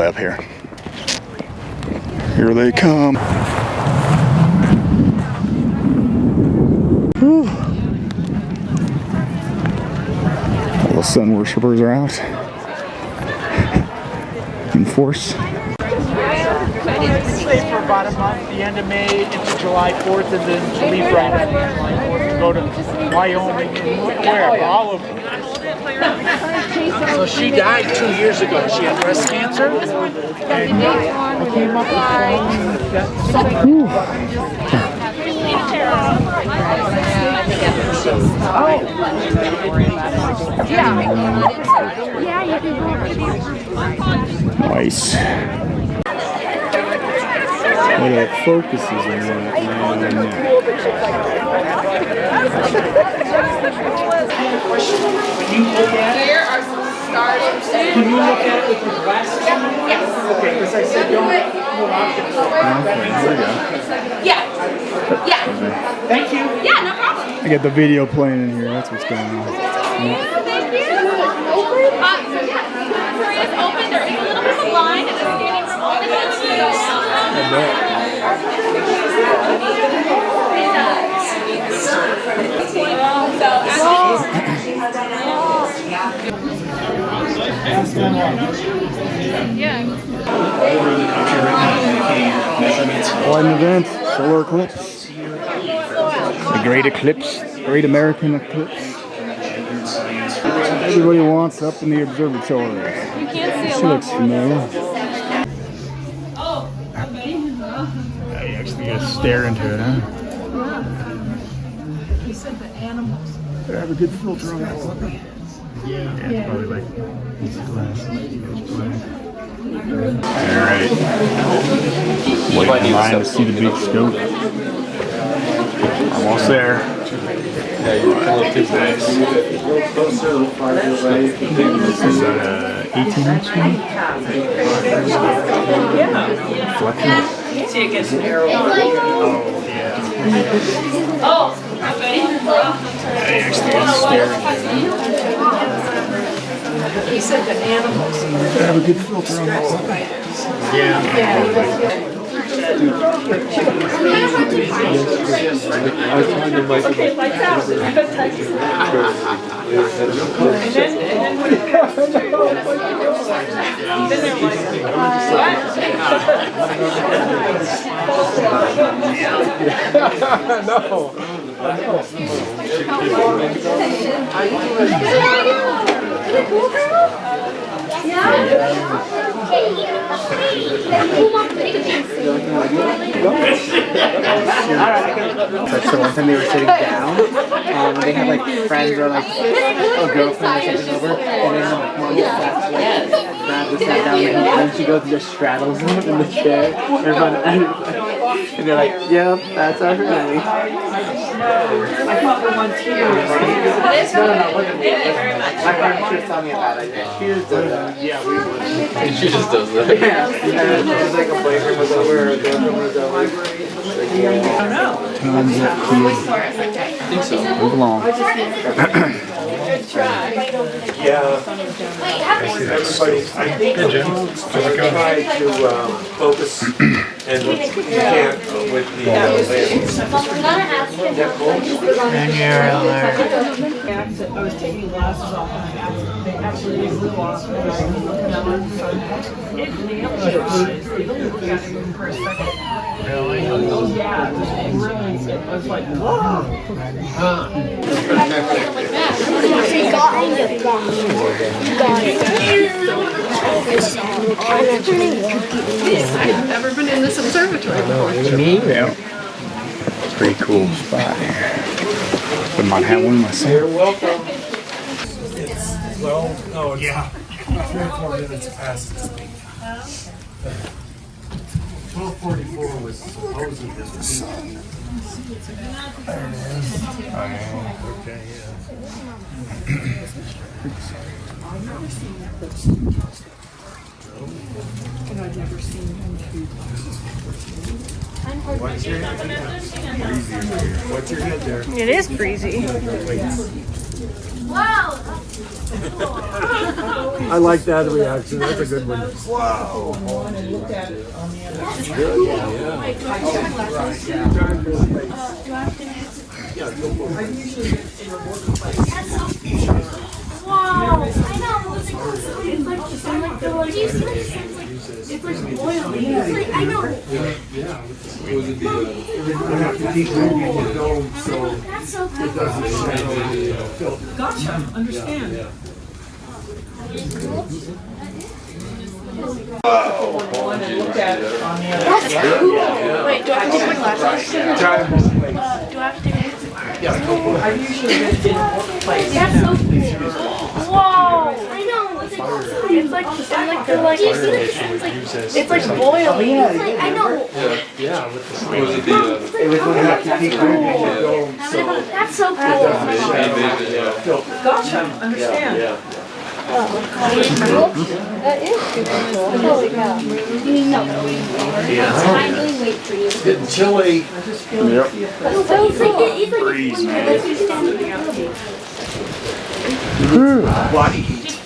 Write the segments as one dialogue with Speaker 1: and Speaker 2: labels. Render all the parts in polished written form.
Speaker 1: way up here. Here they come. Whew. All the sun worshippers are out in force.
Speaker 2: Stay for about a month, the end of May into July 4th, and then leave right after July 4th and go to Wyoming and wherever, all over. So she died 2 years ago. She had breast cancer. And I came up
Speaker 1: Nice. Well, it focuses on that.
Speaker 2: Can you look at it? Can you look at it with your glasses on? Yes. Okay, because I said don't hold options.
Speaker 1: Okay, here we go.
Speaker 3: Yeah. Yeah.
Speaker 1: Thank you.
Speaker 3: Yeah, no problem.
Speaker 1: I got the video playing in here. That's what's going on.
Speaker 3: Thank you. Victoria is open. There is a little bit of a line and a standing room only.
Speaker 1: What an event, solar eclipse. The great eclipse, great American eclipse. Everybody wants up in the observatory.
Speaker 3: You can't see
Speaker 1: She looks familiar. Yeah, you actually gotta stare into it, huh?
Speaker 4: He said the animals.
Speaker 1: Better have a good filter on that puppy. Yeah, it's probably like these glasses. Alright. Waiting in line to see the big scope. Almost there. Nice. This is 18-inch screen. Reflective.
Speaker 3: See it gets narrow.
Speaker 1: Oh, yeah.
Speaker 3: Oh, okay.
Speaker 1: I actually got to stare into it.
Speaker 4: He said the animals.
Speaker 1: Better have a good filter on that puppy. Yeah.
Speaker 3: Okay, lights out.
Speaker 2: Like, so one time they were sitting down, they had like friends or like a girlfriend or something over, and then like one sat down and then she goes and just straddles them in the chair, and they're like, yep, that's our family.
Speaker 4: I caught the one too.
Speaker 2: No, look at me. My friend was telling me about it. She just does that. Yeah, we would.
Speaker 5: She just does that.
Speaker 2: Yeah, it was like a boyfriend was over, a girlfriend was over.
Speaker 4: I don't know.
Speaker 1: Tons of kids.
Speaker 5: I think so.
Speaker 1: Move along.
Speaker 4: Good try.
Speaker 6: Everybody, I think the foods try to focus and you can't with the lens.
Speaker 4: I was taking glasses off and they actually blew off. And it nailed your eyes. You don't look at it even for a second. Really? Oh yeah, it really, I was like, whoa. I've never been in this observatory before.
Speaker 1: Yeah. Pretty cool spot here. But might have one myself.
Speaker 6: You're welcome. Well, no, it's 3 or 4 minutes past this week. 12:44 was supposedly the sun.
Speaker 1: There it is.
Speaker 6: Okay, yeah.
Speaker 4: And I've never seen him shoot.
Speaker 6: What's your head? Breezy over here. What's your head there?
Speaker 7: It is breezy.
Speaker 6: Wait.
Speaker 3: Wow.
Speaker 6: I like that reaction. That's a good one.
Speaker 4: Wow. And I looked at it on the other side. I usually get in a working place.
Speaker 3: Wow. I know. It's like do you see what it sounds like? It's like boiling. It's like, I know. That's so cool.
Speaker 4: Gotcha. Understand. And I looked at it on the other side.
Speaker 3: Wait, do I have to take my glasses? Do I have to take my
Speaker 4: I usually get in a working place.
Speaker 3: That's so cool. Whoa! I know. It's like do you see what it sounds like? It's like boiling. It's like, I know. That's so cool.
Speaker 4: Gotcha. Understand.
Speaker 3: That is super cool. Holy cow. Wait for you.
Speaker 6: Getting chilly.
Speaker 1: Yep.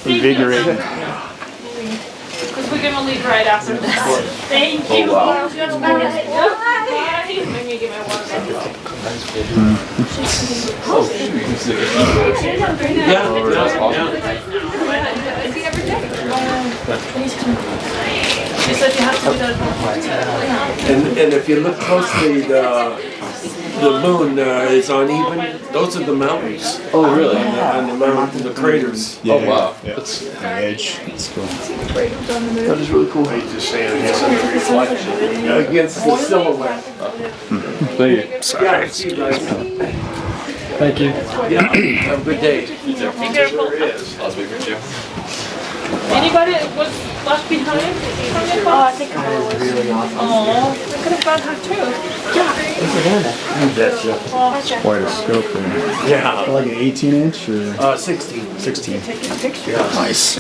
Speaker 1: Invigorating.
Speaker 3: Because we're going to leave right after this. Thank you. Bye. Let me get my water. She said you have to do that.
Speaker 6: And if you look closely, the moon is uneven. Those are the mountains.
Speaker 5: Oh, really?
Speaker 6: On the mountain, the craters.
Speaker 1: Yeah,
Speaker 5: Oh, wow.
Speaker 1: Yeah.
Speaker 5: That's
Speaker 1: The edge. It's cool.
Speaker 5: that is really cool.
Speaker 6: Just saying, it's a reflection against the silhouette.
Speaker 5: Thank you.
Speaker 1: Sorry.
Speaker 6: Yeah, see, guys.
Speaker 5: Thank you.
Speaker 6: Yeah, have a good day.
Speaker 3: Be careful.
Speaker 5: I'll speak with you.
Speaker 3: Anybody was left behind? I think I was. Oh, I could have got her too.
Speaker 1: Quite a scope there.
Speaker 6: Yeah.
Speaker 1: Like an 18-inch or
Speaker 6: 16.
Speaker 1: 16.
Speaker 6: Yeah.
Speaker 1: Nice.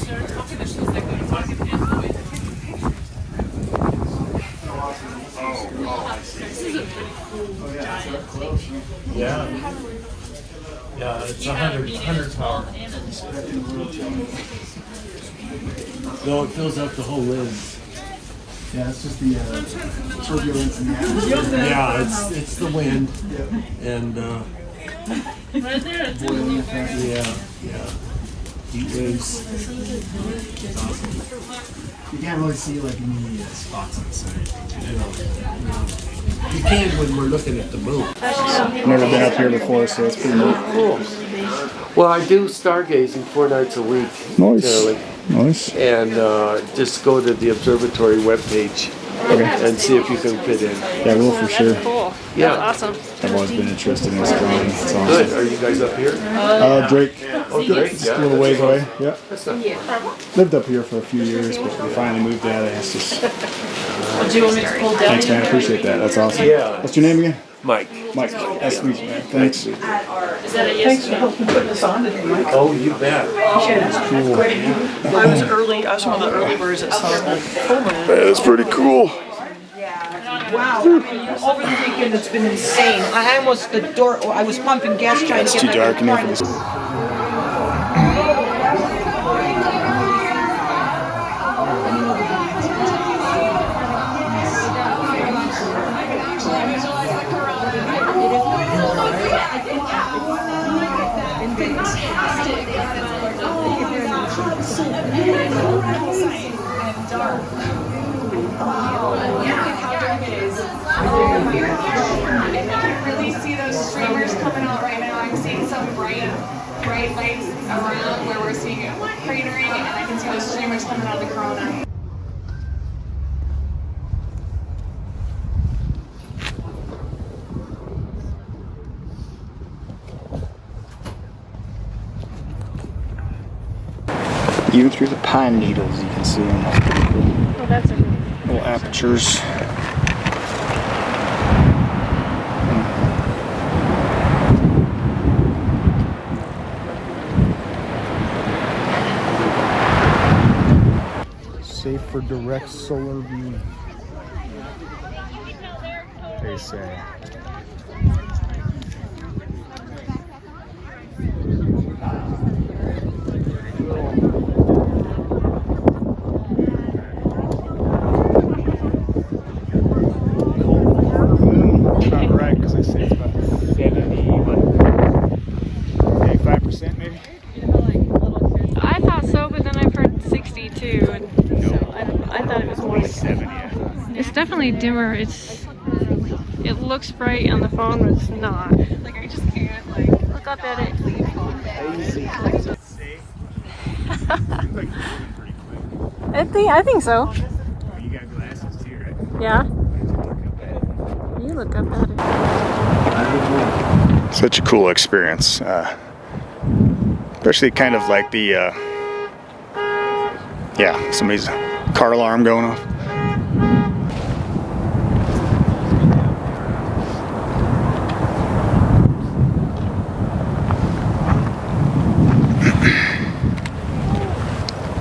Speaker 6: Yeah. Yeah, it's 100 power. No, it fills up the whole lens.
Speaker 1: Yeah, it's just the turbulence in the atmosphere.
Speaker 6: Yeah, it's the wind. And
Speaker 3: Right there.
Speaker 6: yeah. Heat waves.
Speaker 1: It's awesome. You can't really see like any spots on the side.
Speaker 6: You can when we're looking at the moon.
Speaker 1: Never been up here before, so it's pretty neat.
Speaker 6: Cool. Well, I do stargazing 4 nights a week.
Speaker 1: Nice.
Speaker 6: Generally.
Speaker 1: Nice.
Speaker 6: And just go to the observatory webpage and see if you can fit in.
Speaker 1: Yeah, we'll for sure.
Speaker 3: Cool.
Speaker 6: Yeah.
Speaker 3: Awesome.
Speaker 1: I've always been interested in astronomy. It's awesome.
Speaker 6: Good. Are you guys up here?
Speaker 1: Drake.
Speaker 6: Oh, great.
Speaker 1: It's a little ways away. Yeah.
Speaker 6: That's not
Speaker 1: Lived up here for a few years, but we finally moved out of Estes.
Speaker 4: Do you want me to pull down?
Speaker 1: Thanks, man. I appreciate that. That's awesome.
Speaker 6: Yeah.
Speaker 1: What's your name again?
Speaker 6: Mike.
Speaker 1: Mike. Nice to meet you, man. Thanks.
Speaker 3: Is that a yes?
Speaker 4: Thanks for helping put this on today, Mike.
Speaker 6: Oh, you bet.
Speaker 4: I was early. I was one of the early birds that saw the full moon.
Speaker 1: That's pretty cool.
Speaker 7: Wow, I mean, over the weekend it's been insane. I almost, I was pumping gas trying
Speaker 1: It's
Speaker 7: to
Speaker 1: too
Speaker 7: get
Speaker 1: dark in here for this.
Speaker 8: Really see those streamers coming out right now. I'm seeing some bright lights around where we're seeing it cratering, and I can see those streamers coming out of the corona.
Speaker 1: Even through the pine needles, you can see them. That's pretty cool.
Speaker 3: Oh, that's a
Speaker 1: Little apertures. Safe for direct solar view, they say.
Speaker 3: definitely dimmer. It looks bright on the phone, but it's not. Like I just can't look up at it. I think so.
Speaker 1: You got glasses too, right?
Speaker 3: Yeah. You look up at it.
Speaker 1: Such a cool experience. Especially kind of like the, yeah, somebody's car alarm going off.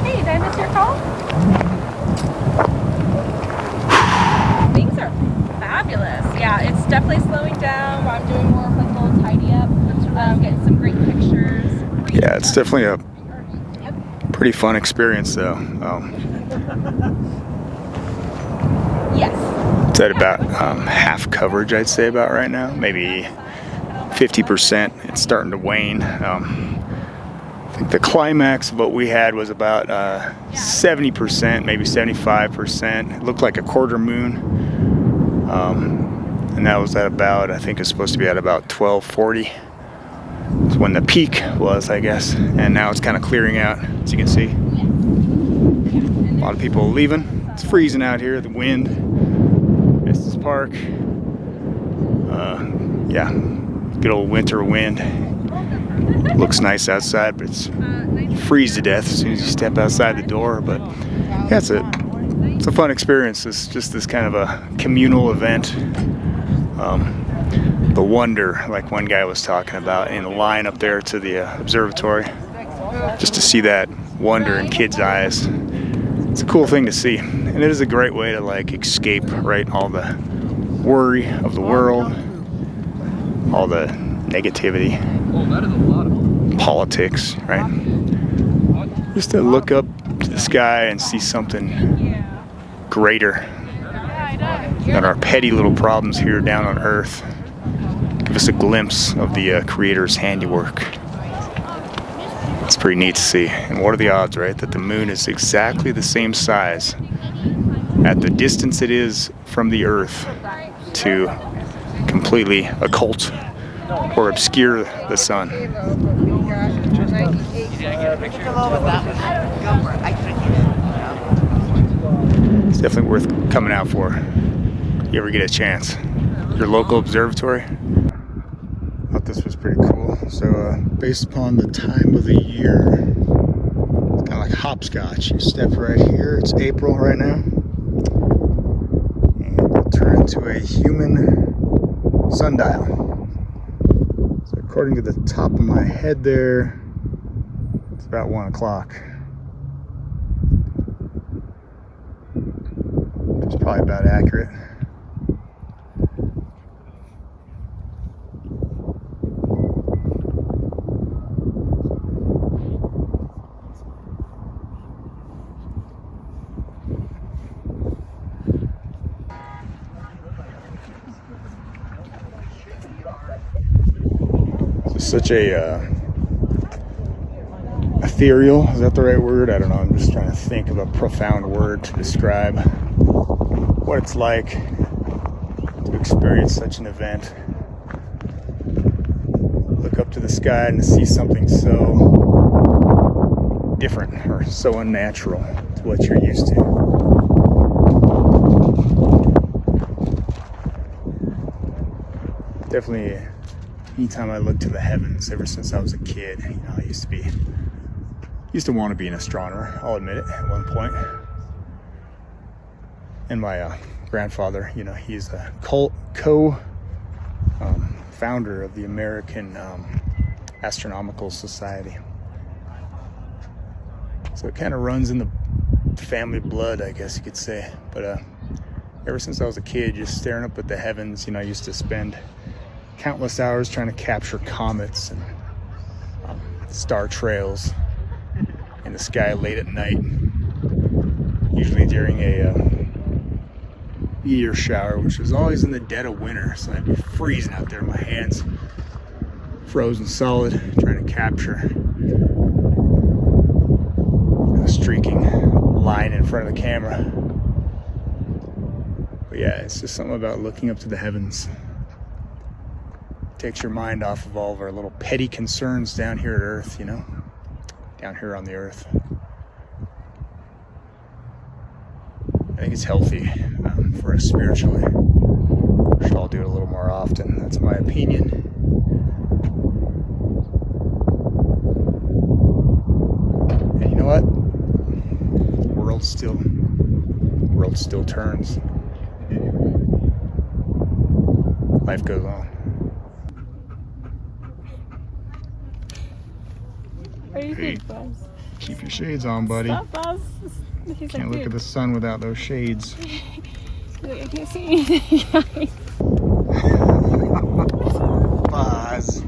Speaker 3: Hey, did I miss your call? Things are fabulous. Yeah, it's definitely slowing down. I'm doing more of like a little tidy up. Getting some great pictures.
Speaker 1: Yeah, it's definitely a pretty fun experience though.
Speaker 3: Yes.
Speaker 1: It's at about half coverage, I'd say, about right now. Maybe 50%. It's starting to wane. I think the climax of what we had was about 70%, maybe 75%. It looked like a quarter moon. And that was at about, I think it's supposed to be at about 12:40. It's when the peak was, I guess. And now it's kind of clearing out, as you can see. A lot of people leaving. It's freezing out here, the wind. Estes Park. Yeah, good old winter wind. Looks nice outside, but you freeze to death as soon as you step outside the door. But yeah, it's a fun experience. It's just this kind of a communal event. The wonder, like one guy was talking about, in the line up there to the observatory, just to see that wonder in kids' eyes. It's a cool thing to see, and it is a great way to like escape, right, all the worry of the world, all the negativity, politics, right? Just to look up to the sky and see something greater than our petty little problems here down on Earth. Give us a glimpse of the Creator's handiwork. It's pretty neat to see. And what are the odds, right, that the moon is exactly the same size at the distance it is from the Earth to completely occult or obscure the sun. It's definitely worth coming out for if you ever get a chance. Your local observatory. Thought this was pretty cool. So based upon the time of the year, it's kind of like hopscotch. You step right here, it's April right now, and it'll turn into a human sundial. So according to the top of my head there, it's about 1 o'clock. Which is probably about accurate. Such a ethereal, is that the right word? I don't know, I'm just trying to think of a profound word to describe what it's like to experience such an event. Look up to the sky and to see something so different or so unnatural to what you're used to. Definitely. Anytime I look to the heavens, ever since I was a kid, you know, I used to want to be an astronomer, I'll admit it, at one point. And my grandfather, you know, he's a co-founder of the American Astronomical Society. So it kind of runs in the family blood, I guess you could say. But ever since I was a kid, just staring up at the heavens, you know, I used to spend countless hours trying to capture comets and star trails in the sky late at night, usually during a meteor shower, which was always in the dead of winter, so I'd be freezing out there, my hands frozen solid, trying to capture a streaking line in front of the camera. But yeah, it's just something about looking up to the heavens. Takes your mind off of all of our little petty concerns down here at Earth, you know? Down here on the Earth. I think it's healthy for us spiritually. We should all do it a little more often. That's my opinion. And you know what? The world still turns. Life goes on.
Speaker 3: What do you
Speaker 1: Hey,
Speaker 3: think, Buzz?
Speaker 1: keep your shades on, buddy.
Speaker 3: Stop, Buzz. He's
Speaker 1: Can't
Speaker 3: like,
Speaker 1: look at the sun without those shades.
Speaker 3: Wait, I can't see anything.
Speaker 1: Buzz.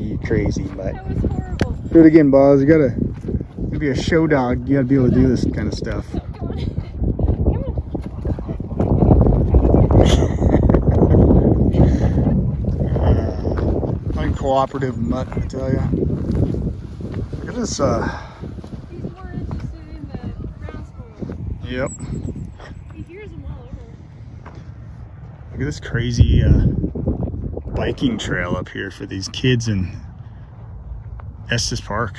Speaker 1: You crazy butt.
Speaker 3: That was horrible.
Speaker 1: Do it again, Buzz. You gotta be a show dog. You gotta be able to do this kind of stuff. Uncooperative mutt, I tell ya. Look at this,
Speaker 3: He's more interested in the ground squirrels.
Speaker 1: Yep.
Speaker 3: He hears them all over.
Speaker 1: Look at this crazy biking trail up here for these kids in Estes Park.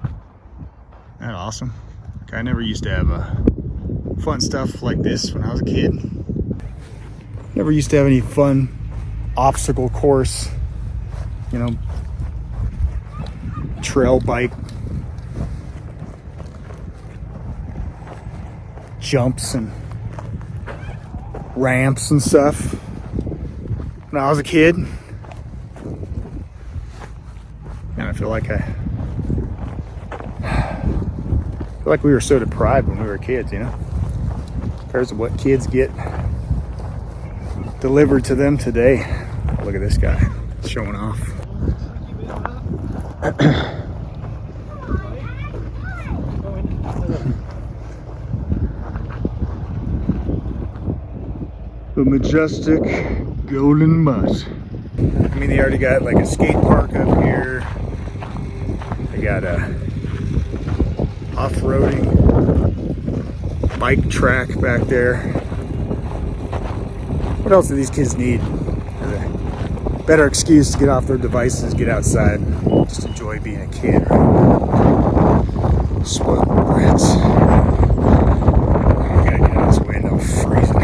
Speaker 1: Isn't that awesome? Like, I never used to have fun stuff like this when I was a kid. Never used to have any fun obstacle course, you know, trail bike jumps and ramps and stuff when I was a kid. And I feel like we were so deprived when we were kids, you know, compared to what kids get delivered to them today. Look at this guy showing off. The majestic golden mutt. I mean, they already got like a skate park up here. They got a off-roading bike track back there. What else do these kids need? A better excuse to get off their devices, get outside, just enjoy being a kid, right? Spoiled brats. I gotta get out of this window, I'm freezing.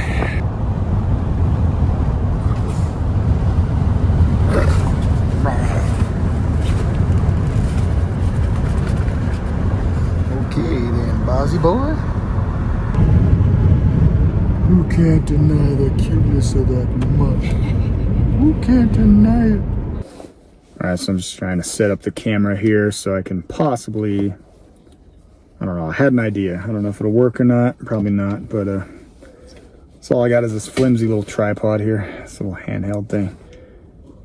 Speaker 1: Okay then, Bozzy boy. Who can't deny the cuteness of that mutt? Who can't deny it? Alright, so I'm just trying to set up the camera here so I can possibly, I don't know, I had an idea. I don't know if it'll work or not, probably not, but so all I got is this flimsy little tripod here, this little handheld thing.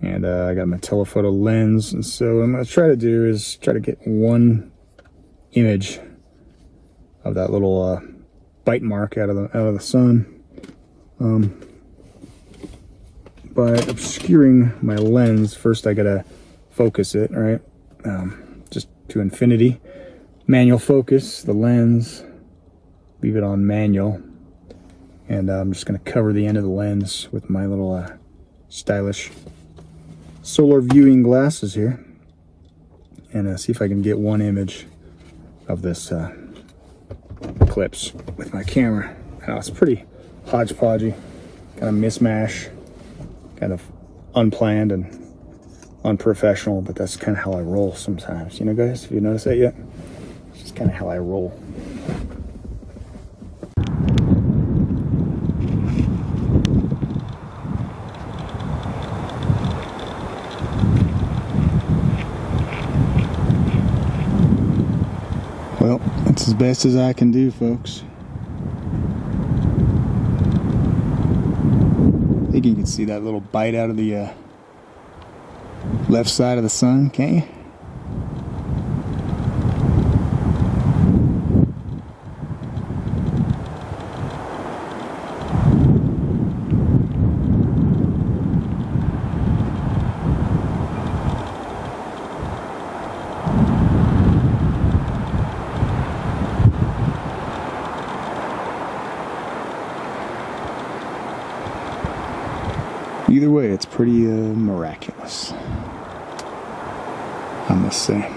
Speaker 1: And I got my telephoto lens, and so what I'm going to try to do is try to get one image of that little bite mark out of the sun by obscuring my lens. First I gotta focus it, right? Just to infinity. Manual focus the lens, leave it on manual, and I'm just gonna cover the end of the lens with my little stylish solar viewing glasses here, and see if I can get one image of this Eclipse with my camera. Now it's pretty hodgepodgey, kind of mishmash, kind of unplanned and unprofessional, but that's kind of how I roll sometimes. You know, guys, have you noticed that yet? It's just kind of how I roll. Well, that's as best as I can do, folks. I think you can see that little bite out of the left side of the sun, can't you? Either way, it's pretty miraculous, I must say.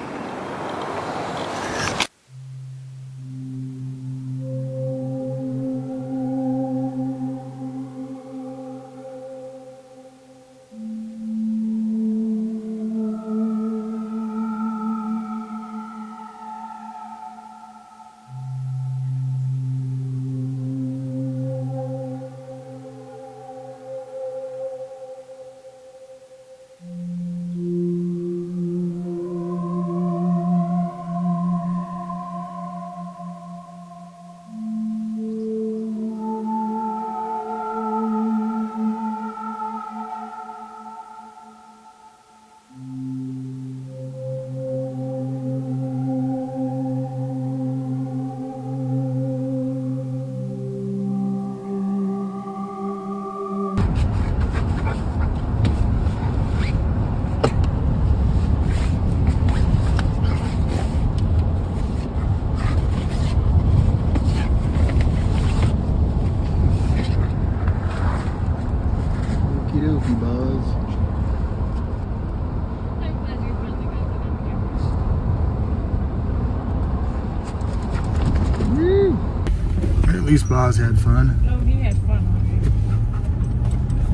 Speaker 1: At least Boz had fun.
Speaker 4: Oh, he had fun.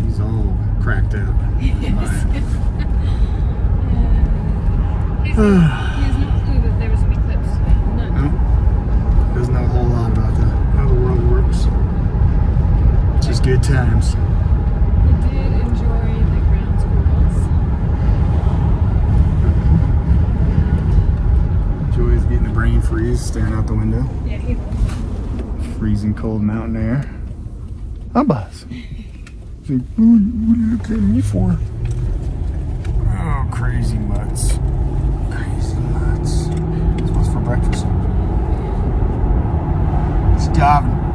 Speaker 1: He's all cracked out.
Speaker 3: He has no clue that there was an eclipse today. None.
Speaker 1: Doesn't know a whole lot about how the world works. It's just good times.
Speaker 3: He did enjoy the ground squirrels.
Speaker 1: Enjoys getting the brain freeze, staring out the window.
Speaker 3: Yeah, he will.
Speaker 1: Freezing cold mountain air. I'm Buzz. He's like, what are you looking at me for? Oh, crazy mutts. Crazy mutts. What's for breakfast? Starving.